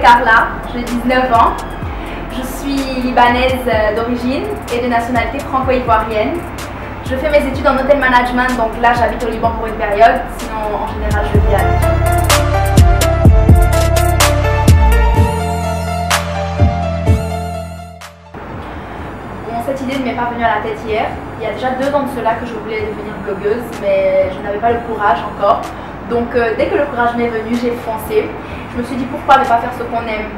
Carla, j'ai 19 ans. Je suis libanaise d'origine et de nationalité franco-ivoirienne. Je fais mes études en hôtel management, donc là j'habite au Liban pour une période, sinon en général je vis à Alger. Cette idée ne m'est pas venue à la tête hier. Il y a déjà 2 ans de cela que je voulais devenir blogueuse, mais je n'avais pas le courage encore. Donc dès que le courage m'est venu, j'ai foncé. Je me suis dit pourquoi ne pas faire ce qu'on aime.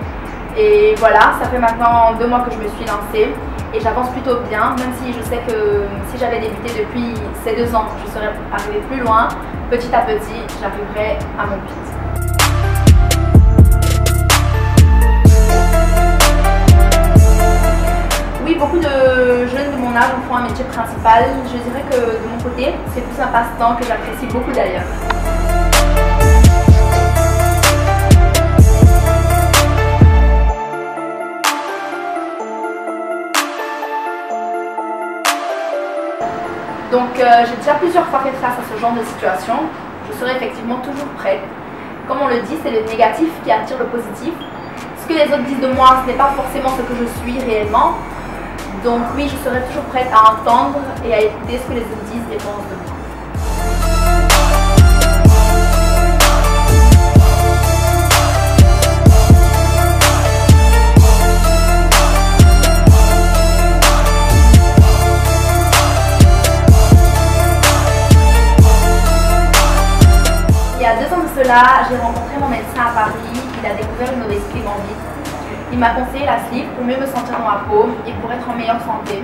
Et voilà, ça fait maintenant 2 mois que je me suis lancée et j'avance plutôt bien, même si je sais que si j'avais débuté depuis ces 2 ans, je serais arrivée plus loin. Petit à petit, j'arriverai à mon but. Oui, beaucoup de jeunes de mon âge en font un métier principal. Je dirais que de mon côté, c'est plus un passe-temps que j'apprécie beaucoup d'ailleurs. Donc j'ai déjà plusieurs fois fait face à ce genre de situation. Je serai effectivement toujours prête. Comme on le dit, c'est le négatif qui attire le positif. Ce que les autres disent de moi, ce n'est pas forcément ce que je suis réellement. Donc oui, je serai toujours prête à entendre et à écouter ce que les autres disent et pensent de moi. Il y a 2 ans de cela, j'ai rencontré mon médecin à Paris. Il a découvert une mauvaise clé en vie. Il m'a conseillé la sleep pour mieux me sentir dans ma peau et pour être en meilleure santé.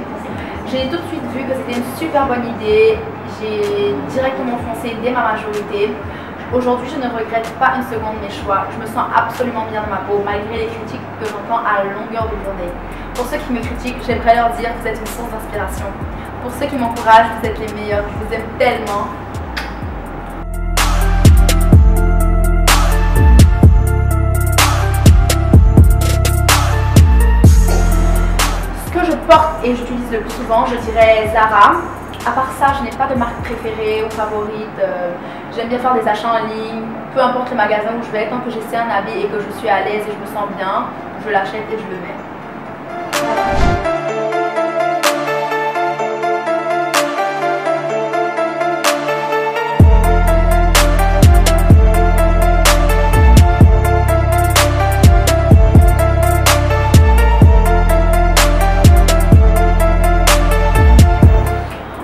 J'ai tout de suite vu que c'était une super bonne idée. J'ai directement foncé dès ma majorité. Aujourd'hui, je ne regrette pas une seconde mes choix. Je me sens absolument bien dans ma peau malgré les critiques que j'entends à longueur de journée. Pour ceux qui me critiquent, j'aimerais leur dire que vous êtes une source d'inspiration. Pour ceux qui m'encouragent, vous êtes les meilleurs. Je vous aime tellement. Et j'utilise le plus souvent, je dirais Zara. À part ça, je n'ai pas de marque préférée ou favorite. J'aime bien faire des achats en ligne, peu importe le magasin où je vais, tant que j'essaie un habit et que je suis à l'aise et je me sens bien, je l'achète et je le mets.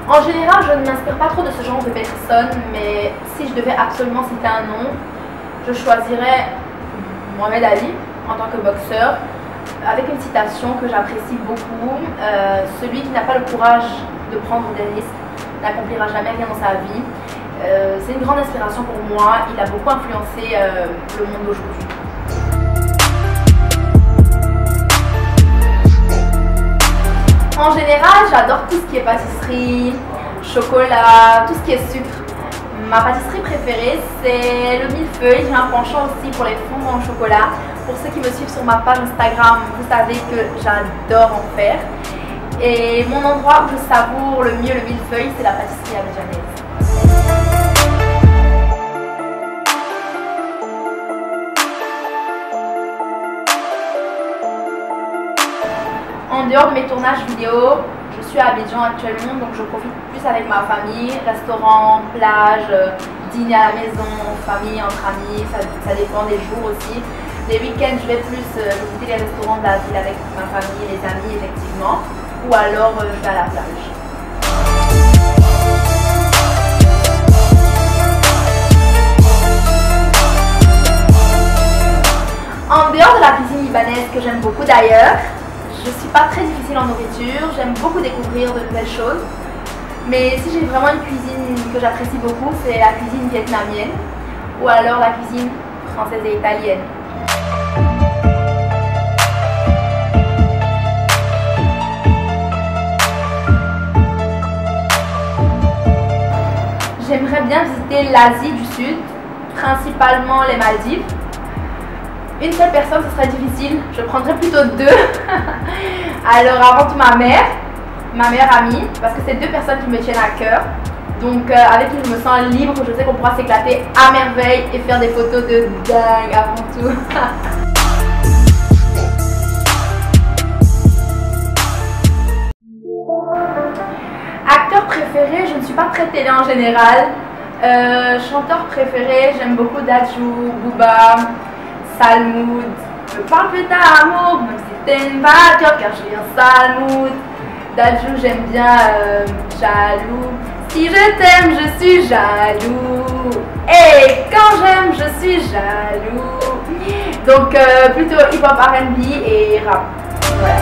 En général, je ne m'inspire pas trop de ce genre de personnes, mais si je devais absolument citer un nom, je choisirais Mohamed Ali en tant que boxeur, avec une citation que j'apprécie beaucoup. Celui qui n'a pas le courage de prendre des risques n'accomplira jamais rien dans sa vie. C'est une grande inspiration pour moi, il a beaucoup influencé le monde d'aujourd'hui. En général, j'adore tout ce qui est pâtisserie, chocolat, tout ce qui est sucre. Ma pâtisserie préférée, c'est le millefeuille. J'ai un penchant aussi pour les fondants au chocolat. Pour ceux qui me suivent sur ma page Instagram, vous savez que j'adore en faire. Et mon endroit où je savoure le mieux le millefeuille, c'est la pâtisserie abidjanaise. En dehors de mes tournages vidéo, je suis à Abidjan actuellement, donc je profite plus avec ma famille, restaurant, plage, dîner à la maison, famille, entre amis, ça dépend des jours aussi. Les week-ends, je vais plus visiter les restaurants de la ville avec ma famille, les amis effectivement, ou alors je vais à la plage. En dehors de la cuisine libanaise que j'aime beaucoup d'ailleurs, je ne suis pas très difficile en nourriture, j'aime beaucoup découvrir de nouvelles choses. Mais si j'ai vraiment une cuisine que j'apprécie beaucoup, c'est la cuisine vietnamienne ou alors la cuisine française et italienne. J'aimerais bien visiter l'Asie du Sud, principalement les Maldives. Une seule personne, ce serait difficile. Je prendrais plutôt 2. Alors avant tout ma meilleure amie, parce que c'est 2 personnes qui me tiennent à cœur. Donc avec qui je me sens libre, je sais qu'on pourra s'éclater à merveille et faire des photos de dingue avant tout. suis pas très télé en général. Chanteur préféré, j'aime beaucoup Dadju, Booba, Salmoud. Je parle plus d'amour, même si t'es une bad job, car je suis un Salmoud. Dadju, j'aime bien Jaloux. Si je t'aime, je suis jaloux. Et quand j'aime, je suis jaloux. Donc plutôt hip-hop, R&B et rap. Voilà.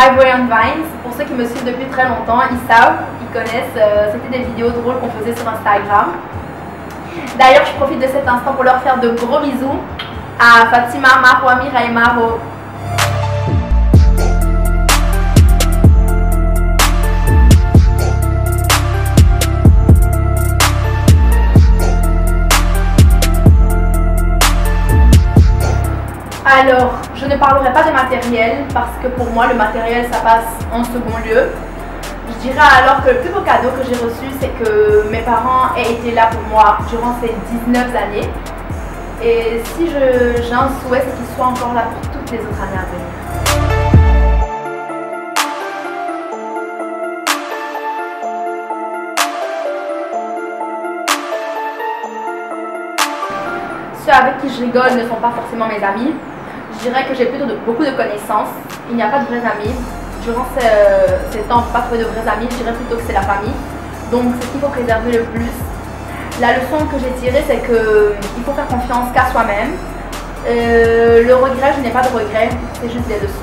Ivory and Vines, pour ceux qui me suivent depuis très longtemps, ils savent, ils connaissent, c'était des vidéos drôles qu'on faisait sur Instagram. D'ailleurs, je profite de cet instant pour leur faire de gros bisous à Fatima, Maro, Amira et Maro. Alors, je ne parlerai pas de matériel parce que pour moi, le matériel, ça passe en second lieu. Je dirais alors que le plus beau cadeau que j'ai reçu, c'est que mes parents aient été là pour moi durant ces 19 années. Et si j'ai un souhait, c'est qu'ils soient encore là pour toutes les autres années à venir. Ceux avec qui je rigole ne sont pas forcément mes amis. Je dirais que j'ai plutôt beaucoup de connaissances. Il n'y a pas de vrais amis. Durant ces temps, pas trouver de vrais amis, je dirais plutôt que c'est la famille. Donc c'est ce qu'il faut préserver le plus. La leçon que j'ai tirée, c'est qu'il faut faire confiance qu'à soi-même. Le regret, je n'ai pas de regret, c'est juste des leçons.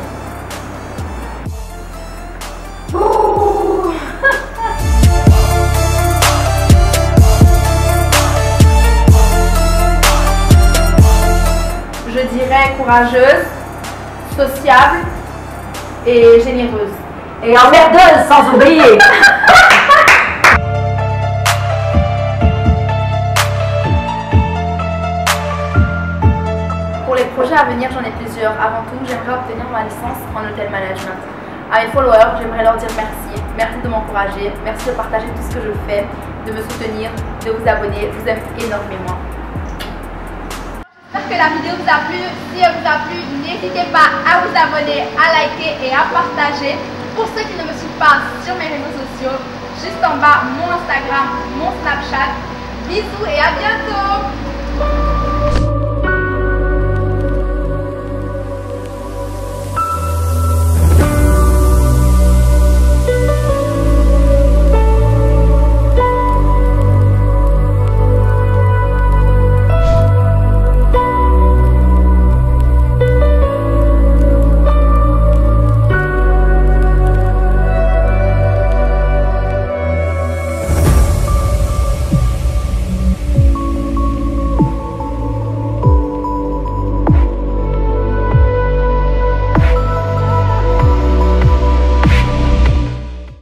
Je dirais courageuse, sociable et généreuse. Et emmerdeuse, sans oublier. Pour les projets à venir, j'en ai plusieurs. Avant tout, j'aimerais obtenir ma licence en hotel management. À mes followers, j'aimerais leur dire merci. Merci de m'encourager, merci de partager tout ce que je fais, de me soutenir, de vous abonner. Je vous aime énormément. J'espère que la vidéo vous a plu. Si elle vous a plu, n'hésitez pas à vous abonner, à liker et à partager. Pour ceux qui ne me suivent pas sur mes réseaux sociaux, juste en bas, mon Instagram, mon Snapchat. Bisous et à bientôt!